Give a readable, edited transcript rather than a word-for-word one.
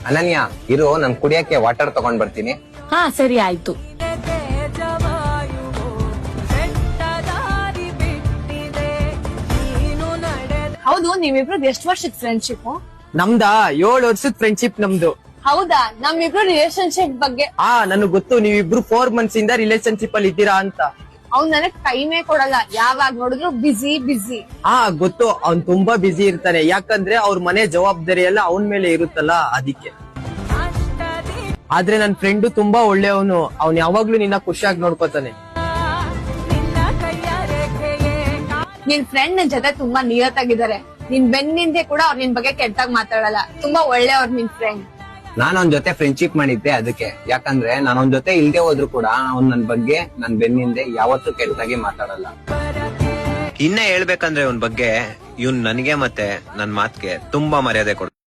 ಅನನ್ಯ ಇರು, ನನ್ ಕುಡಿಯಕ್ಕೆ ವಾಟರ್ ತಗೊಂಡ್ ಬರ್ತೀನಿ. ಹಾ ಸರಿ ಆಯ್ತು. ಹೌದು, ನೀವಿಬ್ರು ಎಷ್ಟು ವರ್ಷದ ಫ್ರೆಂಡ್ಶಿಪ್? ನಮ್ದಾ 7 ವರ್ಷದ ಫ್ರೆಂಡ್ಶಿಪ್ ನಮ್ದು. ಹೌದಾ, ನಮ್ಮಿಬ್ರು ರಿಲೇಶನ್ಶಿಪ್ ಬಗ್ಗೆ ನನಗ್ ಗೊತ್ತು, ನೀವಿಬ್ರು 4 months ಇಂದ ರಿಲೇಶನ್ಶಿಪ್ ಅಲ್ಲಿ ಇದ್ದೀರಾ ಅಂತ. ಅವ್ನ್ ನನಗ್ ಟೈಮೇ ಕೊಡಲ್ಲ, ಯಾವಾಗ ನೋಡಿದ್ರು ಬಿಸಿ. ಗೊತ್ತು, ಅವ್ನ್ ತುಂಬಾ ಬಿಸಿ ಇರ್ತಾನೆ. ಯಾಕಂದ್ರೆ ಅವ್ರ ಮನೆ ಜವಾಬ್ದಾರಿ ಎಲ್ಲ ಅವನ್ ಮೇಲೆ ಇರುತ್ತಲ್ಲ, ಅದಕ್ಕೆ. ಆದ್ರೆ ನನ್ ಫ್ರೆಂಡು ತುಂಬಾ ಒಳ್ಳೆಯವನು. ಅವ್ನ್ ಯಾವಾಗ್ಲೂ ನಿನ್ನ ಖುಷಿಯಾಗಿ ನೋಡ್ಕೋತಾನೆ. ನಿನ್ ಫ್ರೆಂಡ್ ನನ್ ಜೊತೆ ತುಂಬಾ ನಿಯತ್ತಾಗಿದ್ದಾರೆ. ನಿನ್ ಬೆನ್ನಿಂದೆ ಕೂಡ ಅವ್ರ ನಿನ್ ಬಗ್ಗೆ ಕೆಟ್ಟಾಗ್ ಮಾತಾಡಲ್ಲ. ತುಂಬಾ ಒಳ್ಳೆಯವ್ರ ನಿನ್ ಫ್ರೆಂಡ್. ನಾನ್ ಅವ್ನ್ ಜೊತೆ ಫ್ರೆಂಡ್ಶಿಪ್ ಮಾಡಿದ್ದೆ ಅದಕ್ಕೆ. ಯಾಕಂದ್ರೆ ನಾನು ಅವ್ನ್ ಜೊತೆ ಇಲ್ದೇ ಹೋದ್ರು ಕೂಡ ಅವ್ನ್ ನನ್ ಬಗ್ಗೆ ನನ್ ಬೆನ್ನಿಂದೆ ಯಾವತ್ತೂ ಕೆಟ್ಟದಾಗಿ ಮಾತಾಡಲ್ಲ. ಇನ್ನ ಹೇಳ್ಬೇಕಂದ್ರೆ ಅವ್ನ್ ಬಗ್ಗೆ, ಇವ್ನ್ ನನಗೆ ಮತ್ತೆ ನನ್ ಮಾತ್ಗೆ ತುಂಬಾ ಮರ್ಯಾದೆ ಕೊಡ್ತಾನೆ.